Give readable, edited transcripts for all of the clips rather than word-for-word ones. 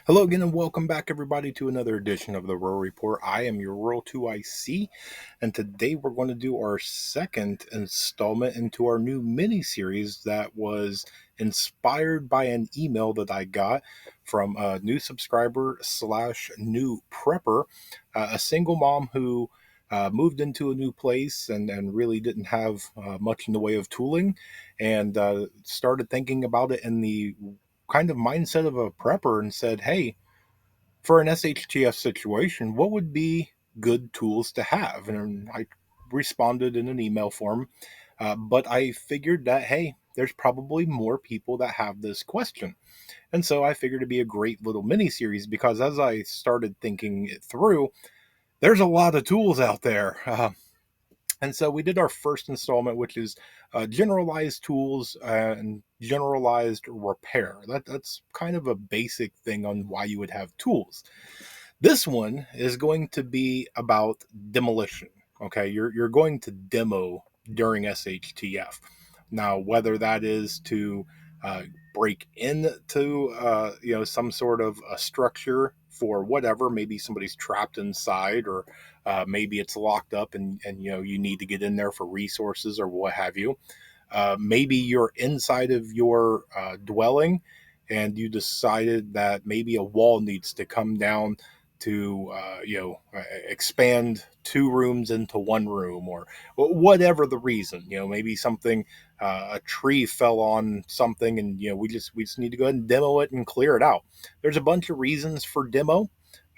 Hello again and welcome back everybody to another edition of the Rural Report. I am your Rural 2IC, and today we're going to do our second installment into our new mini series that was inspired by an email that I got from a new subscriber slash new prepper, a single mom who moved into a new place and really didn't have much in the way of tooling, and started thinking about it in the kind of mindset of a prepper and said, hey, for an SHTF situation, what would be good tools to have? And I responded in an email form, but I figured that, hey, there's probably more people that have this question. And so I figured it'd be a great little mini series because as I started thinking it through, there's a lot of tools out there. And so we did our first installment, which is generalized tools and generalized repair. That's kind of a basic thing on why you would have tools. This one is going to be about demolition. Okay, you're going to demo during SHTF. Now, whether that is to uh, break into some sort of a structure for whatever, maybe somebody's trapped inside, or maybe it's locked up, and you need to get in there for resources or what have you. Maybe you're inside of your dwelling and you decided that maybe a wall needs to come down to expand two rooms into one room, or whatever the reason. Maybe something, a tree fell on something, and we just need to go ahead and demo it and clear it out. There's a bunch of reasons for demo.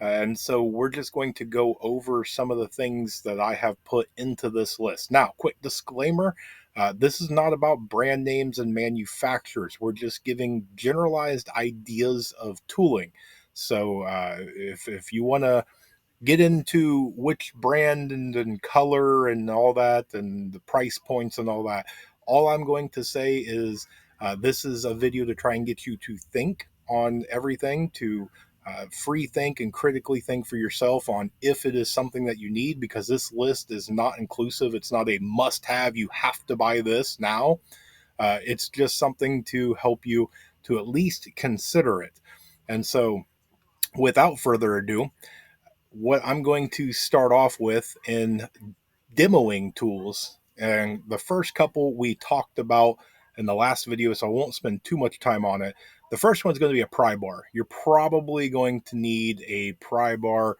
And so we're just going to go over some of the things that I have put into this list. Now, quick disclaimer, this is not about brand names and manufacturers. We're just giving generalized ideas of tooling. So if you want to get into which brand and color and all that and the price points and all I'm going to say is this is a video to try and get you to think on everything, to free think and critically think for yourself on if it is something that you need, because this list is not inclusive. It's not a must have. You have to buy this now. It's just something to help you to at least consider it. And so, without further ado, what I'm going to start off with in demoing tools, and the first couple we talked about in the last video, so I won't spend too much time on it. The first one's going to be a pry bar. You're probably going to need a pry bar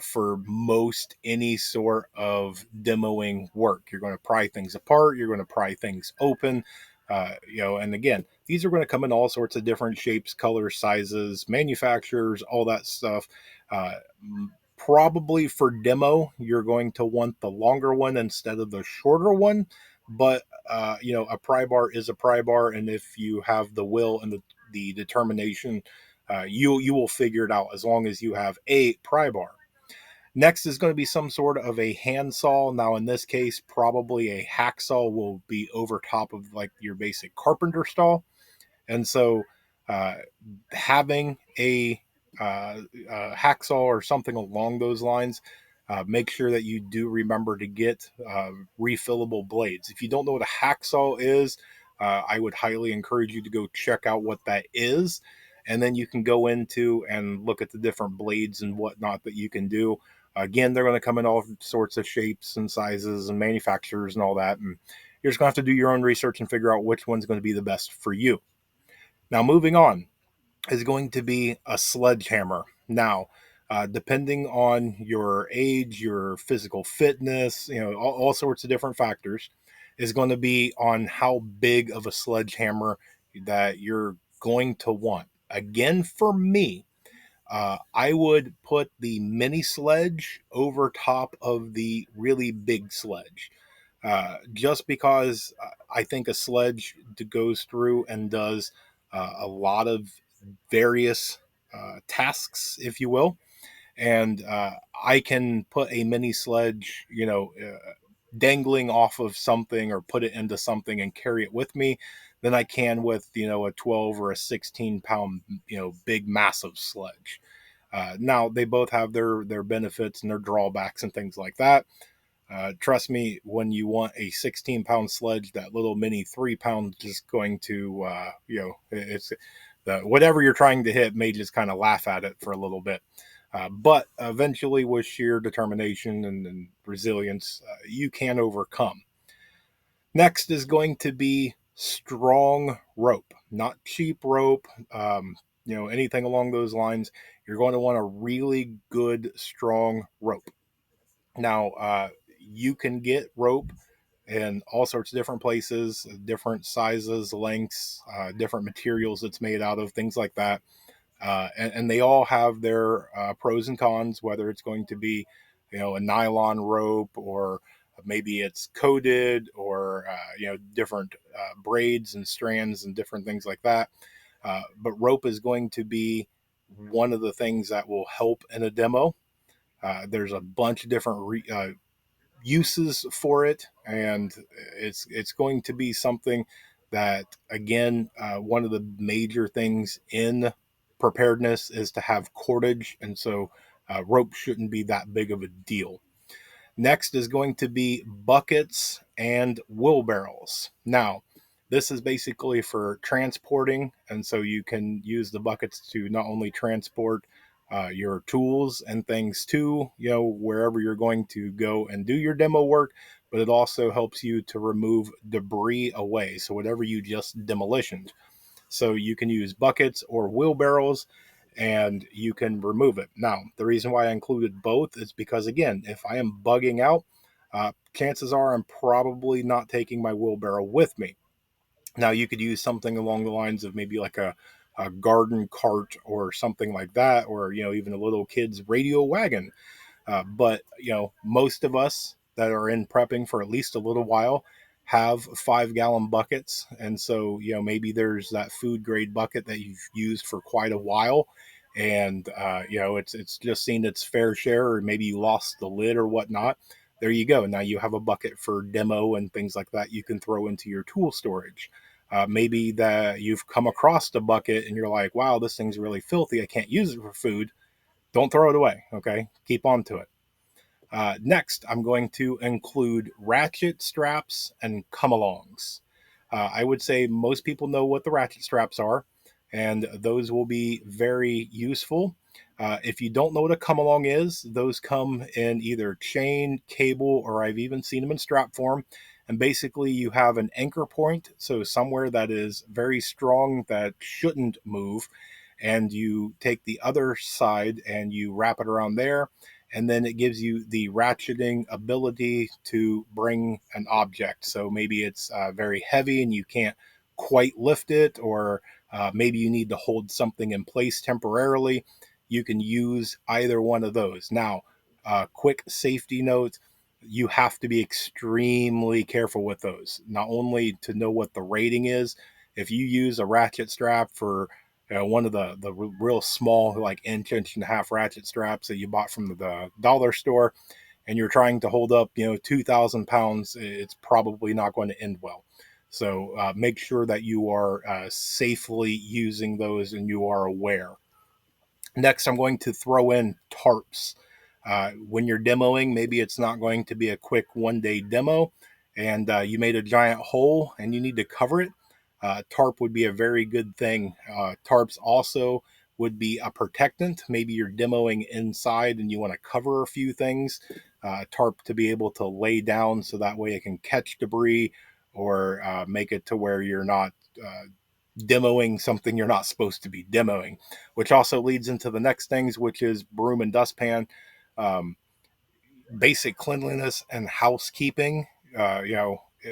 for most any sort of demoing work. You're going to pry things apart, you're going to pry things open. And again, these are going to come in all sorts of different shapes, colors, sizes, manufacturers, all that stuff. Uh, Probably for demo, you're going to want the longer one instead of the shorter one. But a pry bar is a pry bar, and if you have the will and the determination, you will figure it out as long as you have a pry bar. Next is going to be some sort of a handsaw. Now, in this case, probably a hacksaw will be over top of like your basic carpenter saw. And so, uh, having a hacksaw or something along those lines, make sure that you do remember to get refillable blades. If you don't know what a hacksaw is, I would highly encourage you to go check out what that is. And then you can go into and look at the different blades and whatnot that you can do. Again, they're going to come in all sorts of shapes and sizes and manufacturers and all that. And you're just going to have to do your own research and figure out which one's going to be the best for you. Now, moving on is going to be a sledgehammer. Now, depending on your age, your physical fitness, all sorts of different factors, is going to be on how big of a sledgehammer that you're going to want. Again, for me, I would put the mini sledge over top of the really big sledge. Just because I think a sledge goes through and does a lot of various tasks, if you will. And I can put a mini sledge, dangling off of something or put it into something and carry it with me than I can with, a 12 or a 16 pound, big, massive sledge. Now, they both have their benefits and their drawbacks and things like that. Trust me, when you want a 16-pound sledge, that little mini 3 pound is going to, it's whatever you're trying to hit may just kind of laugh at it for a little bit. But eventually, with sheer determination and resilience, you can overcome. Next is going to be strong rope, not cheap rope. Anything along those lines. You're going to want a really good, strong rope. Now, you can get rope in all sorts of different places, different sizes, lengths, different materials it's made out of, things like that. And they all have their pros and cons, whether it's going to be, a nylon rope, or maybe it's coated, or different braids and strands and different things like that. But rope is going to be one of the things that will help in a demo. There's a bunch of different uses for it, and it's going to be something that, again, one of the major things in preparedness is to have cordage, and so rope shouldn't be that big of a deal. Next is going to be buckets and wheelbarrows. Now, this is basically for transporting, and so you can use the buckets to not only transport your tools and things to, wherever you're going to go and do your demo work, but it also helps you to remove debris away. So whatever you just demolitioned. So you can use buckets or wheelbarrows, and you can remove it. Now, the reason why I included both is because, again, if I am bugging out, chances are I'm probably not taking my wheelbarrow with me. Now, you could use something along the lines of maybe like a garden cart or something like that, or, even a little kid's radio wagon. But most of us that are in prepping for at least a little while have 5 gallon buckets, and so maybe there's that food grade bucket that you've used for quite a while, and it's just seen its fair share, or maybe you lost the lid or whatnot. There you go. Now you have a bucket for demo and things like that you can throw into your tool storage. Maybe that you've come across a bucket and you're like, wow, this thing's really filthy, I can't use it for food. Don't throw it away. Okay, keep on to it. Next, I'm going to include ratchet straps and come alongs. I would say most people know what the ratchet straps are, and those will be very useful. If you don't know what a come along is, those come in either chain, cable, or I've even seen them in strap form. And basically, you have an anchor point, so somewhere that is very strong that shouldn't move, and you take the other side and you wrap it around there, and then it gives you the ratcheting ability to bring an object. So maybe it's very heavy and you can't quite lift it, or maybe you need to hold something in place temporarily. You can use either one of those. Now, quick safety note: you have to be extremely careful with those, not only to know what the rating is. If you use a ratchet strap for one of the real small, like inch and a half ratchet straps that you bought from the dollar store, and you're trying to hold up 2,000 pounds, it's probably not going to end well. So make sure that you are safely using those and you are aware. Next, I'm going to throw in tarps. When you're demoing, maybe it's not going to be a quick 1 day demo, and you made a giant hole and you need to cover it. Tarp would be a very good thing. Tarps also would be a protectant. Maybe you're demoing inside and you want to cover a few things. Tarp to be able to lay down so that way it can catch debris, or make it to where you're not demoing something you're not supposed to be demoing, which also leads into the next things, which is broom and dustpan. Um, Basic cleanliness and housekeeping.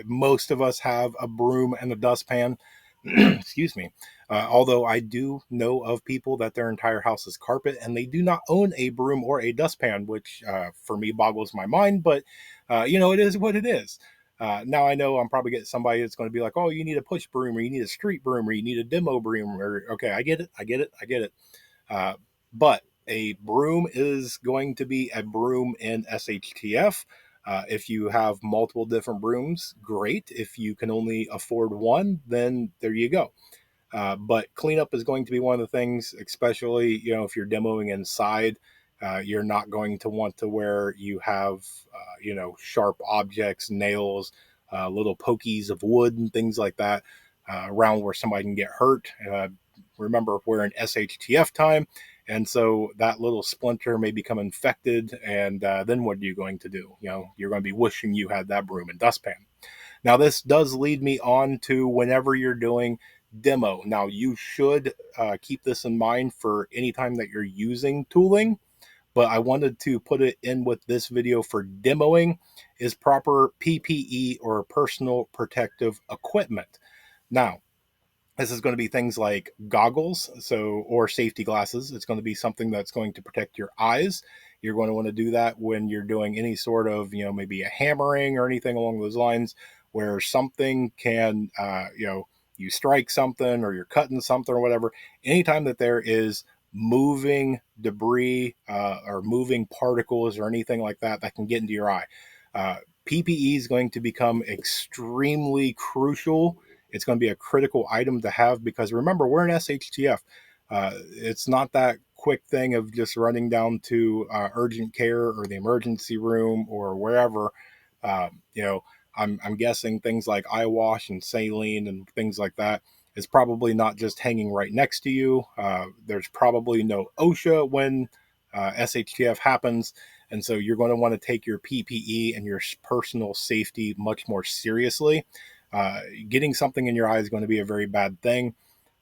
Most of us have a broom and a dustpan. Excuse me. Although I do know of people that their entire house is carpet and they do not own a broom or a dustpan, which for me boggles my mind. But it is what it is. Now I know I'm probably getting somebody that's going to be like, "Oh, you need a push broom, or you need a street broom, or you need a demo broom." Or okay, I get it, I get it, I get it. But a broom is going to be a broom in SHTF. If you have multiple different brooms, great. If you can only afford one, then there you go. But cleanup is going to be one of the things, especially if you're demoing inside. You're not going to want to where you have sharp objects, nails, little pokies of wood and things like that around where somebody can get hurt. remember, we're in SHTF time, and so that little splinter may become infected, and then what are you going to do? You're going to be wishing you had that broom and dustpan. Now, this does lead me on to whenever you're doing demo. Now, you should keep this in mind for any time that you're using tooling, but I wanted to put it in with this video for demoing is proper PPE or personal protective equipment. Now, this is going to be things like goggles, or safety glasses. It's going to be something that's going to protect your eyes. You're going to want to do that when you're doing any sort of, maybe a hammering or anything along those lines, where something can, you strike something or you're cutting something or whatever. Anytime that there is moving debris or moving particles or anything like that that can get into your eye, uh, PPE is going to become extremely crucial. It's going to be a critical item to have, because remember, we're in SHTF. It's not that quick thing of just running down to urgent care or the emergency room or wherever. You know, I'm guessing things like eye wash and saline and things like that is probably not just hanging right next to you. There's probably no OSHA when SHTF happens. And so you're going to want to take your PPE and your personal safety much more seriously. Getting something in your eye is going to be a very bad thing.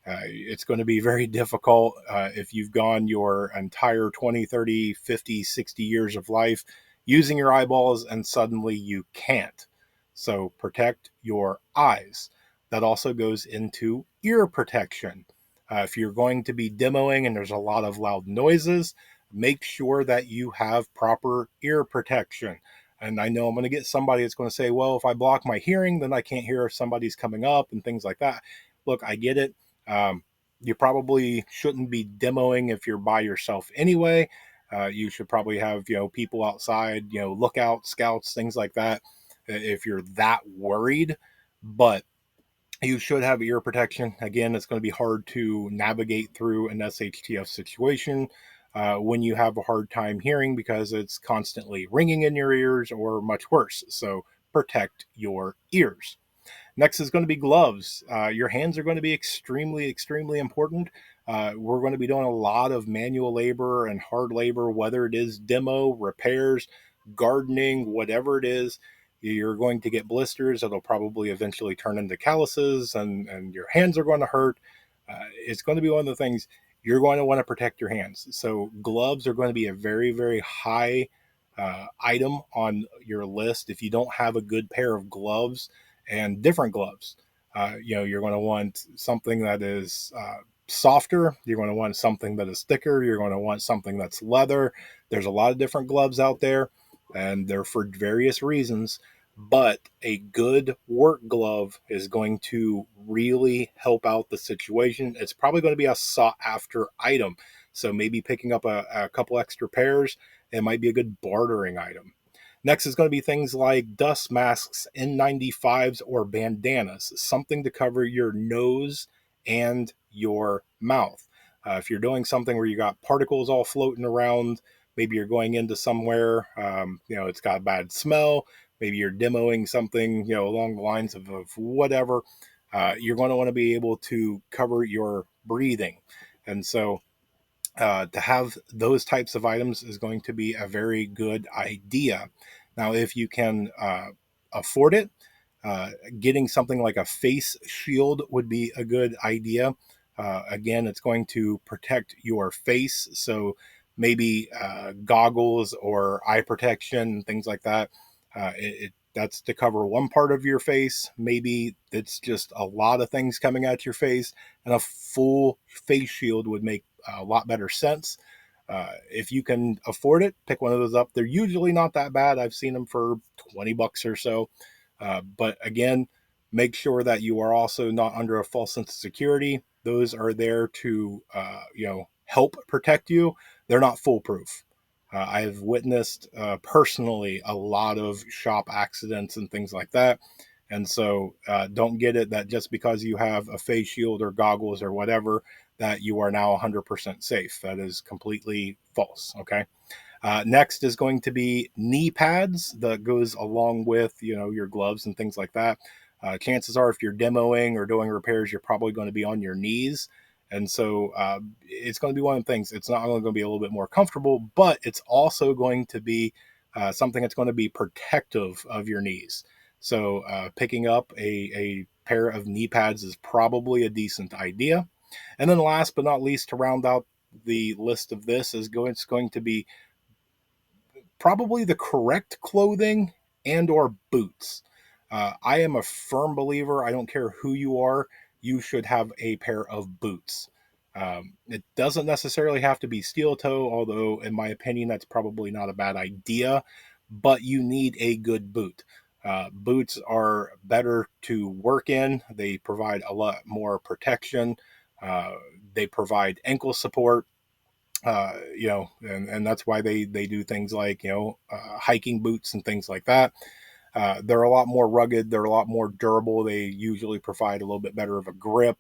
It's going to be very difficult if you've gone your entire 20, 30, 50, 60 years of life using your eyeballs and suddenly you can't. So protect your eyes. That also goes into ear protection. If you're going to be demoing and there's a lot of loud noises, make sure that you have proper ear protection. And I know I'm going to get somebody that's going to say, well, if I block my hearing, then I can't hear if somebody's coming up and things like that. Look, I get it. Um, you probably shouldn't be demoing if you're by yourself anyway. You should probably have, people outside, lookout scouts, things like that, if you're that worried. But you should have ear protection. Again, it's going to be hard to navigate through an SHTF situation when you have a hard time hearing because it's constantly ringing in your ears, or much worse. So protect your ears. Next is going to be gloves. Your hands are going to be extremely, extremely important. We're going to be doing a lot of manual labor and hard labor, whether it is demo, repairs, gardening, whatever it is. You're going to get blisters that'll probably eventually turn into calluses, and your hands are going to hurt. It's going to be one of the things you're going to want to protect your hands. So gloves are going to be a very, very high item on your list. If you don't have a good pair of gloves, and different gloves, you're going to want something that is softer. You're going to want something that is thicker. You're going to want something that's leather. There's a lot of different gloves out there, and they're for various reasons. But a good work glove is going to really help out the situation. It's probably going to be a sought after item. So maybe picking up a couple extra pairs, it might be a good bartering item. Next is going to be things like dust masks, N95s, or bandanas, something to cover your nose and your mouth. If you're doing something where you got particles all floating around, maybe you're going into somewhere, it's got a bad smell, maybe you're demoing something, along the lines of whatever, you're going to want to be able to cover your breathing. And so to have those types of items is going to be a very good idea. Now, if you can afford it, getting something like a face shield would be a good idea. Again, it's going to protect your face. So maybe goggles or eye protection, things like that. That's to cover one part of your face. Maybe it's just a lot of things coming at your face, and a full face shield would make a lot better sense. If you can afford it, pick one of those up. They're usually not that bad. I've seen them for $20 or so. But again, make sure that you are also not under a false sense of security. Those are there to, help protect you. They're not foolproof. I've witnessed personally a lot of shop accidents and things like that. And so don't get it that just because you have a face shield or goggles or whatever, that you are now 100% safe. That is completely false. Okay. Next is going to be knee pads that goes along with, your gloves and things like that. Chances are if you're demoing or doing repairs, you're probably going to be on your knees. And so it's going to be one of the things. It's not only going to be a little bit more comfortable, but it's also going to be something that's going to be protective of your knees. So picking up a pair of knee pads is probably a decent idea. And then last but not least, to round out the list of this, it's going to be probably the correct clothing and or boots. I am a firm believer. I don't care who you are, you should have a pair of boots. It doesn't necessarily have to be steel toe, although in my opinion that's probably not a bad idea. But you need a good boot. Boots are better to work in. They provide a lot more protection. Uh, they provide ankle support, and that's why they do things like, hiking boots and things like that. They're a lot more rugged. They're a lot more durable. They usually provide a little bit better of a grip.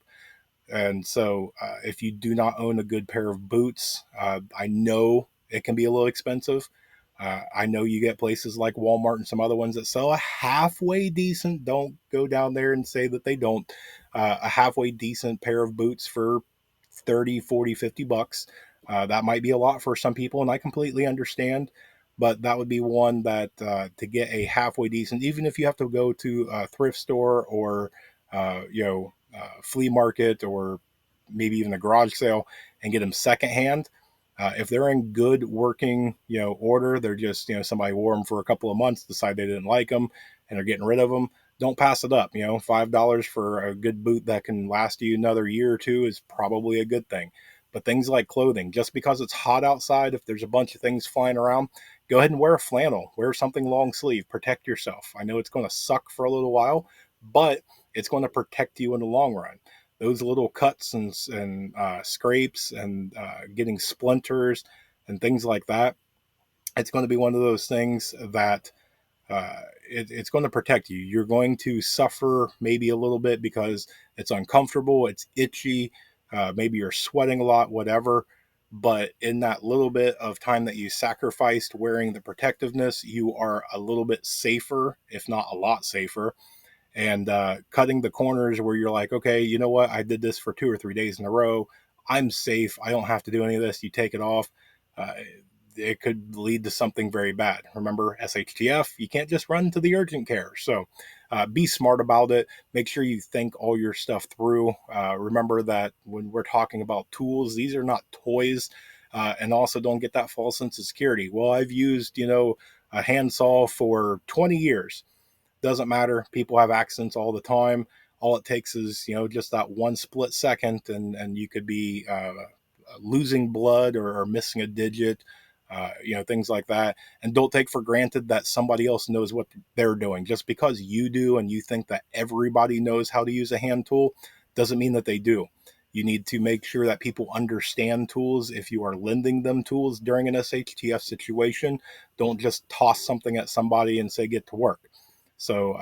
And so, if you do not own a good pair of boots, I know it can be a little expensive. I know you get places like Walmart and some other ones that sell a halfway decent. Don't go down there and say that they don't. A halfway decent pair of boots for 30, 40, $50. That might be a lot for some people, and I completely understand. But that would be one that to get a halfway decent, even if you have to go to a thrift store or flea market or maybe even a garage sale and get them secondhand. If they're in good working, order, they're just, somebody wore them for a couple of months, decide they didn't like them, and they're getting rid of them. Don't pass it up. $5 for a good boot that can last you another year or two is probably a good thing. But things like clothing, just because it's hot outside, if there's a bunch of things flying around, go ahead and wear a flannel, wear something long sleeve, protect yourself. I know it's going to suck for a little while, but it's going to protect you in the long run. Those little cuts and scrapes and getting splinters and things like that, it's going to be one of those things that it's going to protect you. You're going to suffer maybe a little bit because it's uncomfortable, it's itchy, maybe you're sweating a lot, whatever. But in that little bit of time that you sacrificed wearing the protectiveness, you are a little bit safer, if not a lot safer, and cutting the corners where you're like, okay, you know what? I did this for 2 or 3 days in a row. I'm safe. I don't have to do any of this. You take it off. Uh, it could lead to something very bad. Remember, SHTF, you can't just run to the urgent care. So be smart about it. Make sure you think all your stuff through. Remember that when we're talking about tools, these are not toys. And also don't get that false sense of security. Well, I've used, a handsaw for 20 years. Doesn't matter. People have accidents all the time. All it takes is, just that one split second, and you could be losing blood or missing a digit, things like that. And don't take for granted that somebody else knows what they're doing. Just because you do and you think that everybody knows how to use a hand tool doesn't mean that they do. You need to make sure that people understand tools. If you are lending them tools during an SHTF situation, don't just toss something at somebody and say, get to work. So,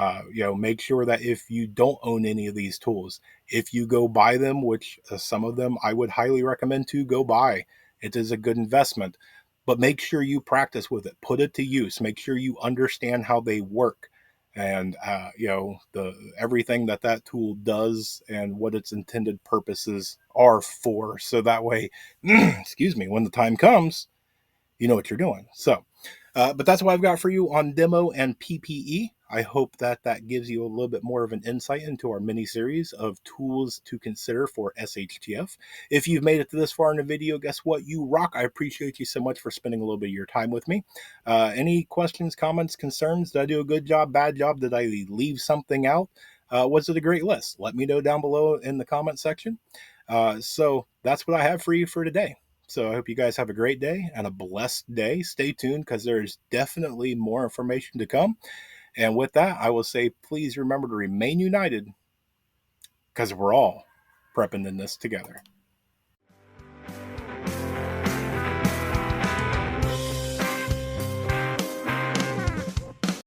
make sure that if you don't own any of these tools, if you go buy them, which some of them I would highly recommend to go buy, it is a good investment. But make sure you practice with it, put it to use, make sure you understand how they work, and the everything that tool does and what its intended purposes are for. So that way, excuse me, when the time comes, you know what you're doing. So, but that's what I've got for you on demo and PPE. I hope that gives you a little bit more of an insight into our mini series of tools to consider for SHTF. If you've made it to this far in the video, guess what? You rock. I appreciate you so much for spending a little bit of your time with me. Any questions, comments, concerns? Did I do a good job, bad job? Did I leave something out? Was it a great list? Let me know down below in the comment section. So that's what I have for you for today. So I hope you guys have a great day and a blessed day. Stay tuned because there's definitely more information to come. And with that, I will say, please remember to remain united because we're all prepping in this together.